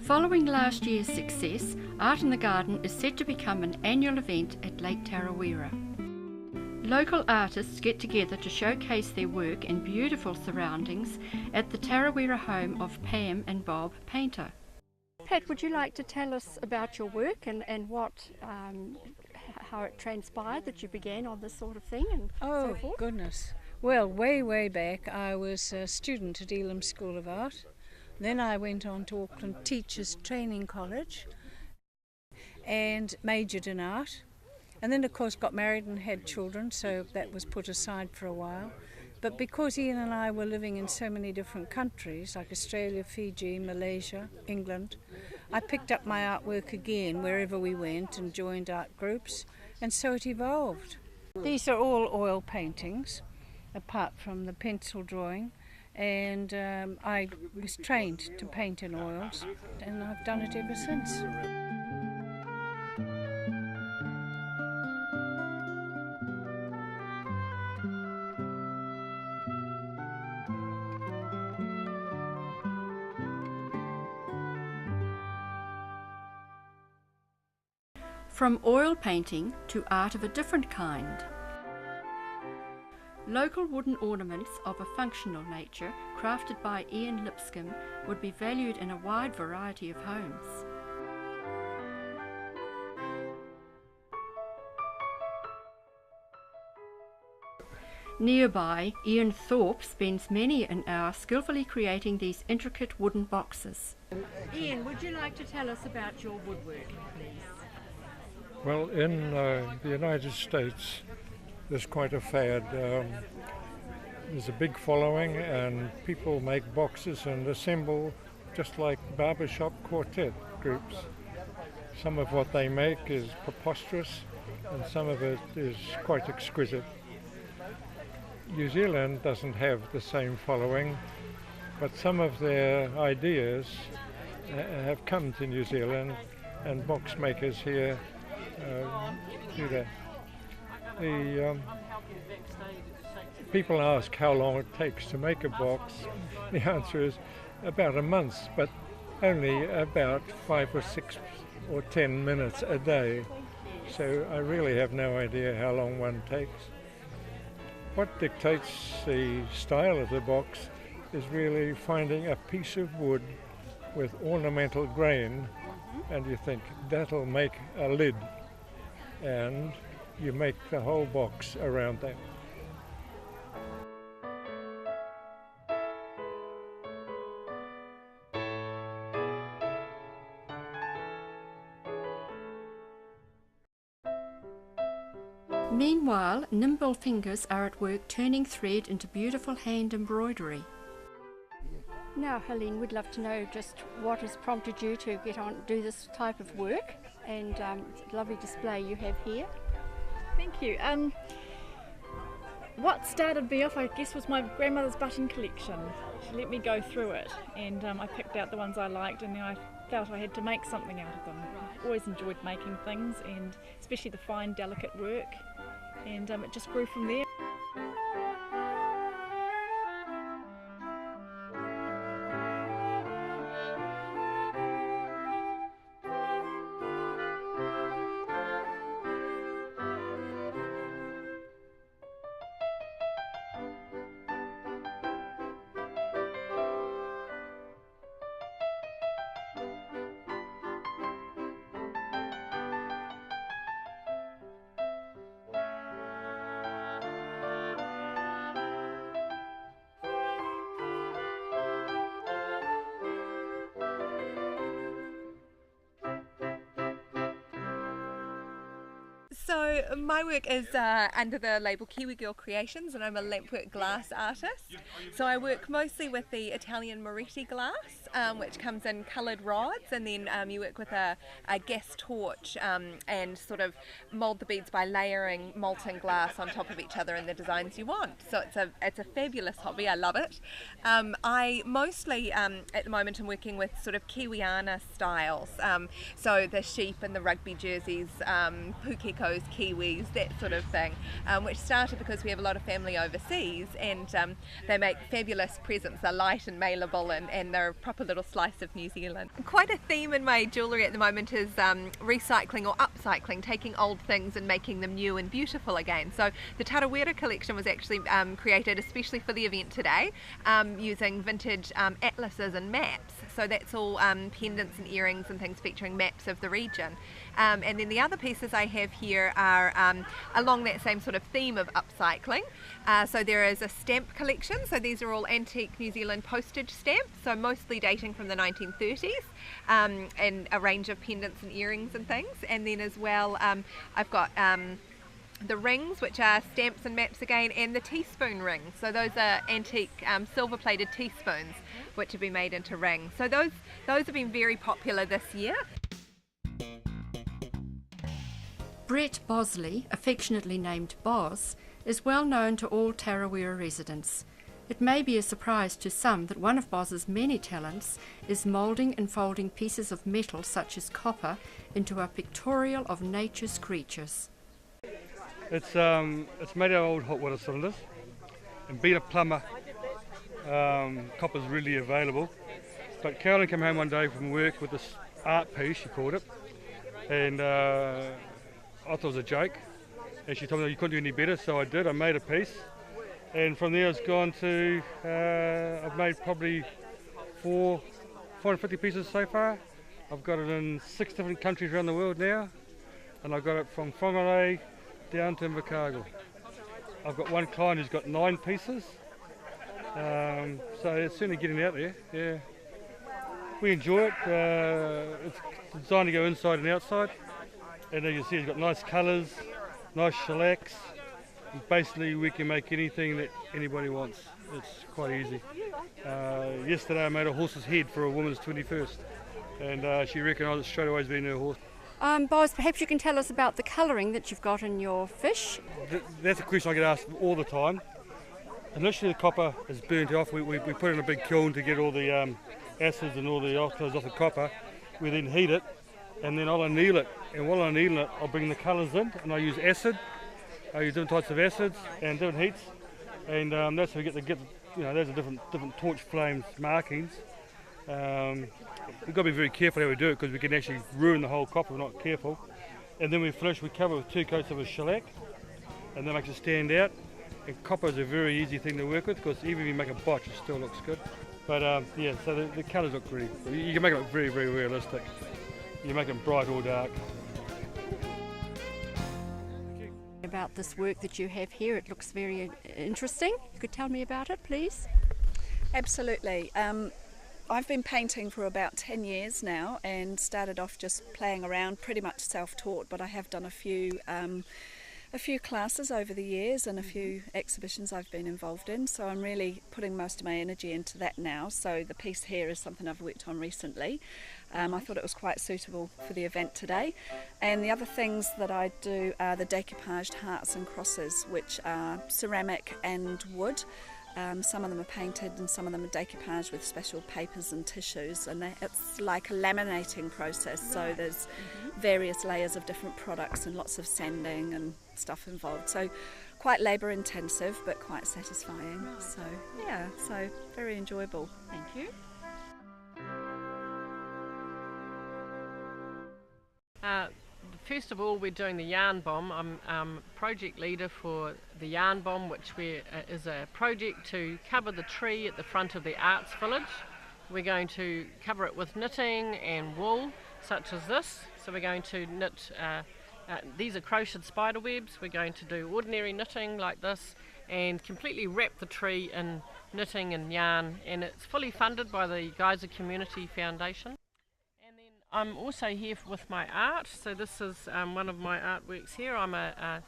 Following last year's success, Art in the Garden is set to become an annual event at Lake Tarawera. Local artists get together to showcase their work in beautiful surroundings at the Tarawera home of Pam and Bob Painter. Pat, would you like to tell us about your work and how it transpired that you began on this sort of thing and so forth? Oh, goodness. Well, way back, I was a student at Elam School of Art. Then I went on to Auckland Teachers Training College and majored in art. And then, of course, got married and had children, so that was put aside for a while. But because Ian and I were living in so many different countries, like Australia, Fiji, Malaysia, England, I picked up my artwork again wherever we went and joined art groups, and so it evolved. These are all oil paintings, apart from the pencil drawing. And I was trained to paint in oils, and I've done it ever since. From oil painting to art of a different kind. Local wooden ornaments of a functional nature, crafted by Ian Lipscomb, would be valued in a wide variety of homes. Nearby, Ian Thorpe spends many an hour skillfully creating these intricate wooden boxes. Ian, would you like to tell us about your woodwork, please? Well, in the United States, there's quite a fad. There's a big following, and people make boxes and assemble just like barbershop quartet groups. Some of what they make is preposterous, and some of it is quite exquisite. New Zealand doesn't have the same following, but some of their ideas have come to New Zealand, and box makers here do that. People ask how long it takes to make a box. The answer is about a month, but only about 5 or 6 or 10 minutes a day. So I really have no idea how long one takes. What dictates the style of the box is really finding a piece of wood with ornamental grain, and you think that'll make a lid, and you make the whole box around that. Meanwhile, nimble fingers are at work turning thread into beautiful hand embroidery. Now, Helene, we'd love to know just what has prompted you to get on do this type of work, and it's a lovely display you have here. Thank you. What started me off, I guess, was my grandmother's button collection. She let me go through it, and I picked out the ones I liked, and then I felt I had to make something out of them. I've always enjoyed making things, and especially the fine, delicate work, and it just grew from there. So my work is under the label Kiwi Girl Creations, and I'm a lampwork glass artist. So I work mostly with the Italian Moretti glass, which comes in coloured rods, and then you work with a gas torch and sort of mould the beads by layering molten glass on top of each other in the designs you want. So it's a fabulous hobby. I love it. I mostly at the moment am working with sort of Kiwiana styles. So the sheep and the rugby jerseys, pukeko mangoes, kiwis, that sort of thing, which started because we have a lot of family overseas, and they make fabulous presents. They're light and malleable, and they're a proper little slice of New Zealand. Quite a theme in my jewellery at the moment is recycling or upcycling, taking old things and making them new and beautiful again. So the Tarawera collection was actually created especially for the event today, using vintage atlases and maps. So that's all pendants and earrings and things featuring maps of the region. And then the other pieces I have here are along that same sort of theme of upcycling. So there is a stamp collection. So these are all antique New Zealand postage stamps, so mostly dating from the 1930s, and a range of pendants and earrings and things. And then as well, I've got the rings, which are stamps and maps again, and the teaspoon rings. So those are antique silver-plated teaspoons, which have been made into rings. So those have been very popular this year. Brett Bosley, affectionately named Boz, is well known to all Tarawera residents. It may be a surprise to some that one of Boz's many talents is moulding and folding pieces of metal such as copper into a pictorial of nature's creatures. It's made out of old hot water cylinders, and being a plumber, copper's really available. But Carolyn came home one day from work with this art piece, she called it, and I thought it was a joke, and she told me you couldn't do any better, so I did. I made a piece, and from there it's gone to, I've made probably 450 pieces so far. I've got it in 6 different countries around the world now, and I got it from Whangarei down to Invercargill. I've got one client who's got 9 pieces, so it's certainly getting out there. Yeah, we enjoy it. It's designed to go inside and outside, and as you see, it's got nice colours, nice shellacs. Basically, we can make anything that anybody wants. It's quite easy. Yesterday, I made a horse's head for a woman's 21st, and she recognised it straight away as being her horse. Boz, perhaps you can tell us about the colouring that you've got in your fish. That's a question I get asked all the time. Initially the copper is burnt off. We put it in a big kiln to get all the acids and all the oxides off the copper. We then heat it, and then I'll anneal it. And while I'm annealing it, I'll bring the colours in, and I use acid. I use different types of acids and different heats, and that's how we get those are different torch flames markings. We've got to be very careful how we do it, because we can actually ruin the whole copper if we're not careful. And then we finish, we cover it with 2 coats of a shellac, and that makes it stand out. And copper is a very easy thing to work with, because even if you make a botch, it still looks good. But yeah, so the colours look pretty. You can make it look very, very realistic. You make it bright or dark. About this work that you have here, it looks very interesting. You could tell me about it, please? Absolutely. I've been painting for about 10 years now, and started off just playing around, pretty much self-taught, but I have done a few classes over the years and a few exhibitions I've been involved in, so I'm really putting most of my energy into that now. So the piece here is something I've worked on recently. I thought it was quite suitable for the event today. And the other things that I do are the decoupaged hearts and crosses, which are ceramic and wood. Some of them are painted and some of them are decoupaged with special papers and tissues, and it's like a laminating process, so there's various layers of different products and lots of sanding and stuff involved, so quite labour intensive but quite satisfying. So yeah, so very enjoyable. Thank you. First of all, we're doing the yarn bomb. I'm project leader for the yarn bomb, which is a project to cover the tree at the front of the arts village. We're going to cover it with knitting and wool, such as this. So we're going to knit, these are crocheted spider webs. We're going to do ordinary knitting like this and completely wrap the tree in knitting and yarn, and it's fully funded by the Geyser Community Foundation. I'm also here with my art, so this is one of my artworks here. I'm a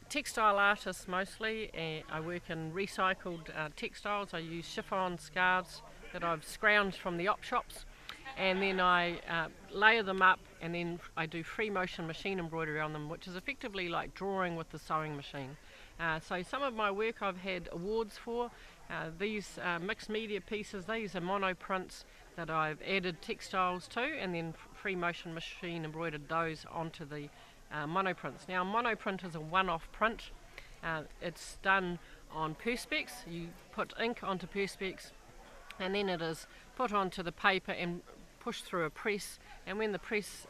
textile artist mostly. I work in recycled textiles. I use chiffon scarves that I've scrounged from the op shops, and then I layer them up, and then I do free motion machine embroidery on them, which is effectively like drawing with the sewing machine. So some of my work I've had awards for. These mixed media pieces, these are mono prints that I've added textiles to, and then free motion machine embroidered those onto the monoprints. Now, monoprint is a one-off print. It's done on perspex. You put ink onto perspex, and then it is put onto the paper and pushed through a press. And when the press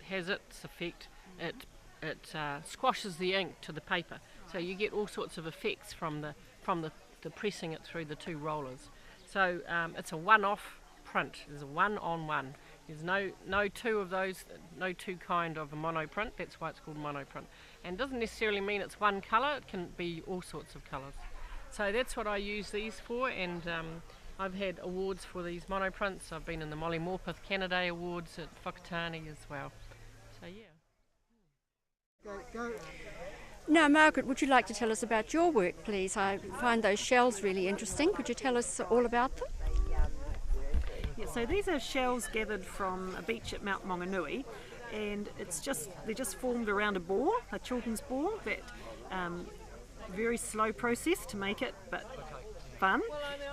has its effect, it squashes the ink to the paper. So you get all sorts of effects from the pressing it through the two rollers. So it's a one-off print. There's a one-on-one. There's no two of those, no two kind of a monoprint. That's why it's called monoprint. And it doesn't necessarily mean it's one colour. It can be all sorts of colours. So that's what I use these for, and I've had awards for these monoprints. I've been in the Molly Morpeth Canada Awards at Whakatane as well. So yeah. Go. Now, Margaret, would you like to tell us about your work, please? I find those shells really interesting. Could you tell us all about them? Yeah, so these are shells gathered from a beach at Mount Maunganui, and they're just formed around a bore, a children's bore, that very slow process to make it, but fun.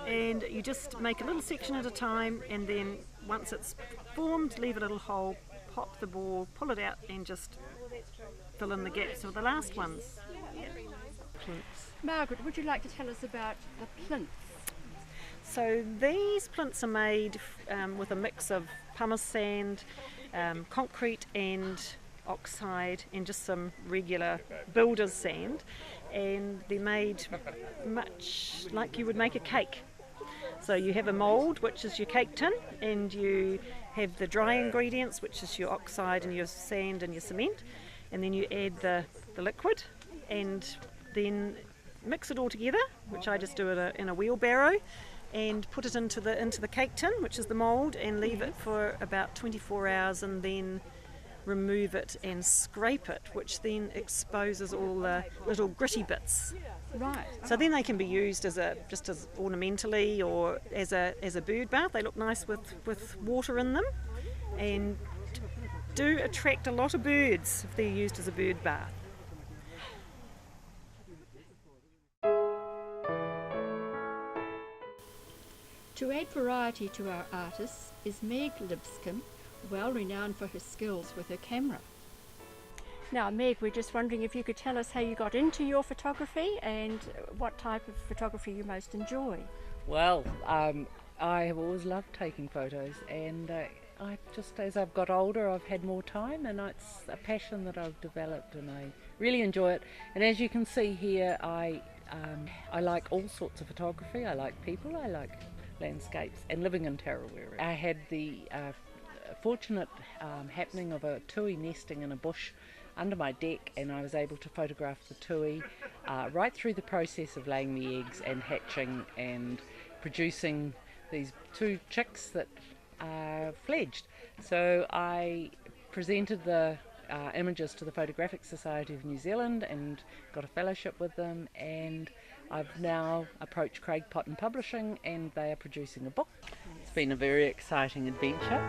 And you just make a little section at a time, and then once it's formed, leave a little hole, pop the bore, pull it out, and just fill in the gaps of the last ones. Plinths. Margaret, would you like to tell us about the plinths? So these plinths are made with a mix of pumice sand, concrete and oxide, and just some regular builder's sand, and they're made much like you would make a cake. So you have a mould, which is your cake tin, and you have the dry ingredients, which is your oxide and your sand and your cement, and then you add the liquid, and then mix it all together, which I just do in a wheelbarrow, and put it into the cake tin, which is the mould, and leave it for about 24 hours, and then remove it and scrape it, which then exposes all the little gritty bits. Right. So then they can be used just as ornamentally, or as a bird bath. They look nice with water in them, and do attract a lot of birds if they're used as a bird bath. To add variety to our artists is Meg Lipscomb, well renowned for her skills with her camera. Now, Meg, we're just wondering if you could tell us how you got into your photography and what type of photography you most enjoy. Well, I have always loved taking photos, and I just, as I've got older, I've had more time, and it's a passion that I've developed, and I really enjoy it. And as you can see here, I like all sorts of photography. I like people, I like landscapes, and living in Tarawera, I had the fortunate happening of a tui nesting in a bush under my deck, and I was able to photograph the tui right through the process of laying the eggs and hatching and producing these two chicks that fledged. So I presented the images to the Photographic Society of New Zealand and got a fellowship with them, and I've now approached Craig Potton Publishing, and they are producing a book. It's been a very exciting adventure.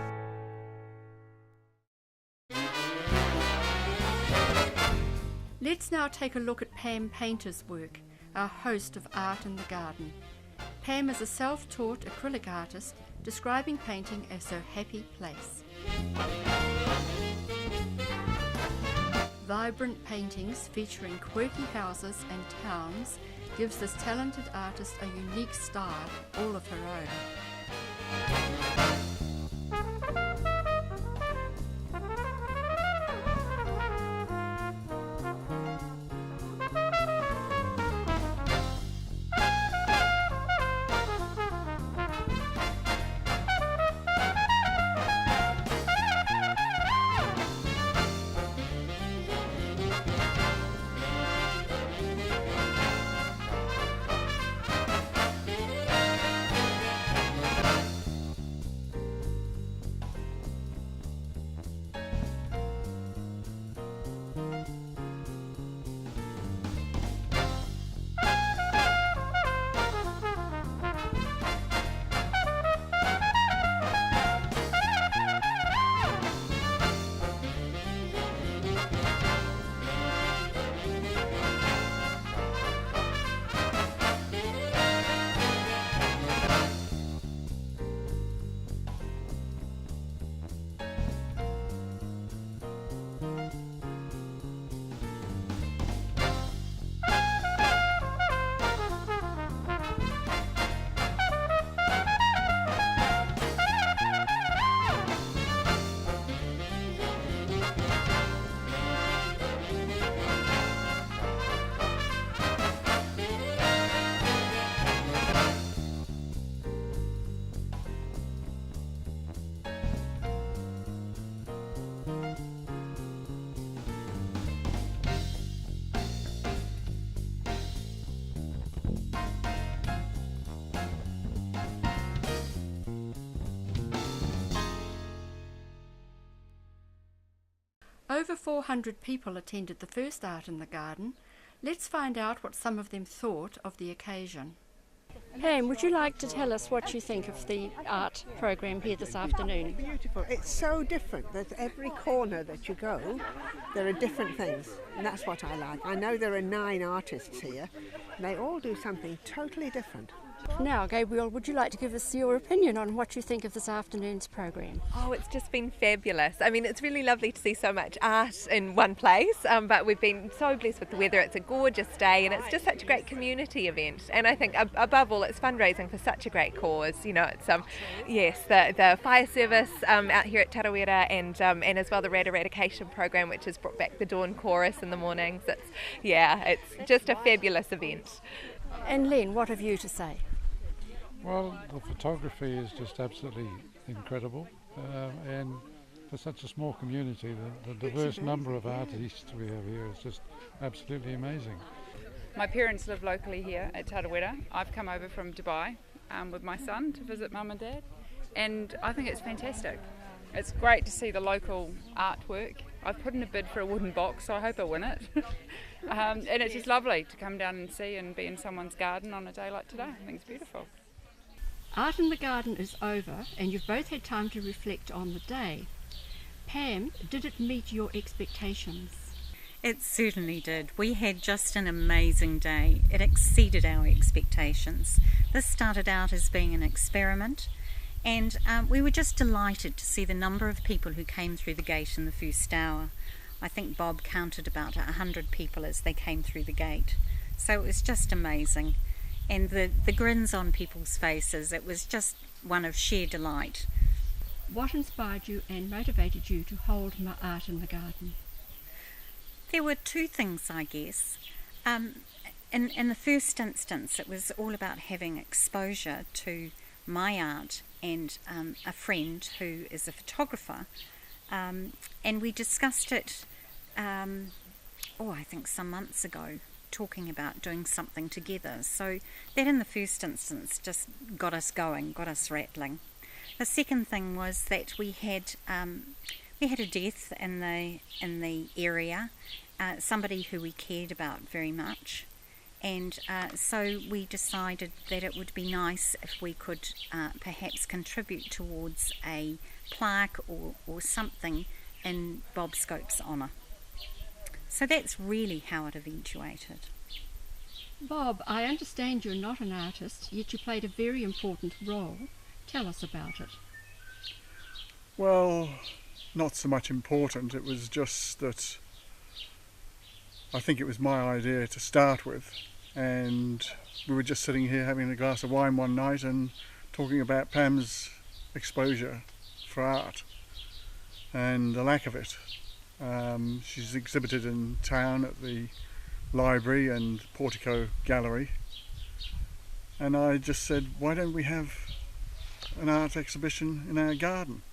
Let's now take a look at Pam Painter's work, our host of Art in the Garden. Pam is a self-taught acrylic artist describing painting as her happy place. Vibrant paintings featuring quirky houses and towns gives this talented artist a unique style all of her own. Over 400 people attended the first Art in the Garden. Let's find out what some of them thought of the occasion. Pam, would you like to tell us what you think of the art program here this afternoon? Beautiful. It's so different that every corner that you go, there are different things, and that's what I like. I know there are 9 artists here, and they all do something totally different. Now, Gabriel, would you like to give us your opinion on what you think of this afternoon's program? Oh, it's just been fabulous. I mean, it's really lovely to see so much art in one place, but we've been so blessed with the weather. It's a gorgeous day, and it's just such a great community event. And I think above all, it's fundraising for such a great cause. You know, it's the fire service out here at Tarawera, and as well the rat eradication program, which has brought back the dawn chorus in the mornings. It's just a fabulous event. And Len, what have you to say? Well, the photography is just absolutely incredible, and for such a small community, the diverse number of artists we have here is just absolutely amazing. My parents live locally here at Tarawera. I've come over from Dubai with my son to visit Mum and Dad, and I think it's fantastic. It's great to see the local artwork. I've put in a bid for a wooden box, so I hope I win it. And it's just lovely to come down and see and be in someone's garden on a day like today. I think it's beautiful. Art in the Garden is over, and you've both had time to reflect on the day. Pam, did it meet your expectations? It certainly did. We had just an amazing day. It exceeded our expectations. This started out as being an experiment, and we were just delighted to see the number of people who came through the gate in the first hour. I think Bob counted about 100 people as they came through the gate. So it was just amazing. And the grins on people's faces, it was just one of sheer delight. What inspired you and motivated you to hold Art in the Garden? There were 2 things, I guess. In the first instance, it was all about having exposure to my art and a friend who is a photographer. And we discussed it, I think some months ago, talking about doing something together. So that in the first instance just got us going, got us rattling. The second thing was that we had a death in the area, somebody who we cared about very much, and so we decided that it would be nice if we could perhaps contribute towards a plaque or something in Bob Scope's honour. So that's really how it eventuated. Bob, I understand you're not an artist, yet you played a very important role. Tell us about it. Well, not so much important. It was just that I think it was my idea to start with, and we were just sitting here having a glass of wine one night and talking about Pam's exposure for art and the lack of it. She's exhibited in town at the library and Portico Gallery, and I just said, why don't we have an art exhibition in our garden?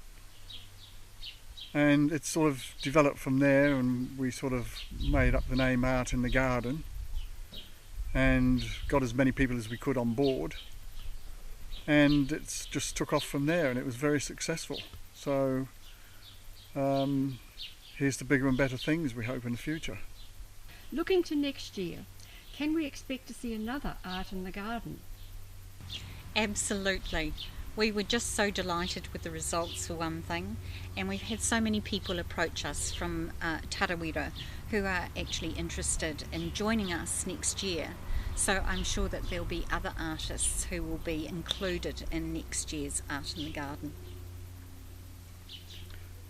And it sort of developed from there, and we sort of made up the name Art in the Garden and got as many people as we could on board, and it's just took off from there, and it was very successful. So here's to bigger and better things, we hope, in the future. Looking to next year, can we expect to see another Art in the Garden? Absolutely. We were just so delighted with the results, for one thing, and we've had so many people approach us from Tarawera who are actually interested in joining us next year. So I'm sure that there'll be other artists who will be included in next year's Art in the Garden.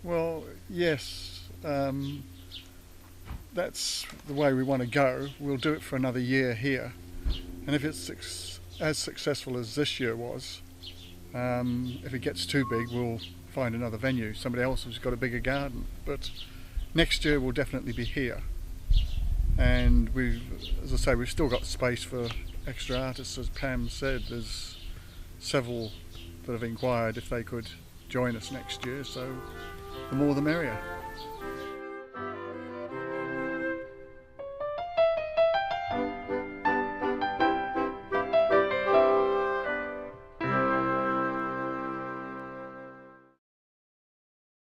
Well, yes, that's the way we want to go. We'll do it for another year here, and if it's as successful as this year was, if it gets too big, we'll find another venue, somebody else who's got a bigger garden. But next year we'll definitely be here, and as I say, we've still got space for extra artists. As Pam said, there's several that have inquired if they could join us next year, so the more the merrier.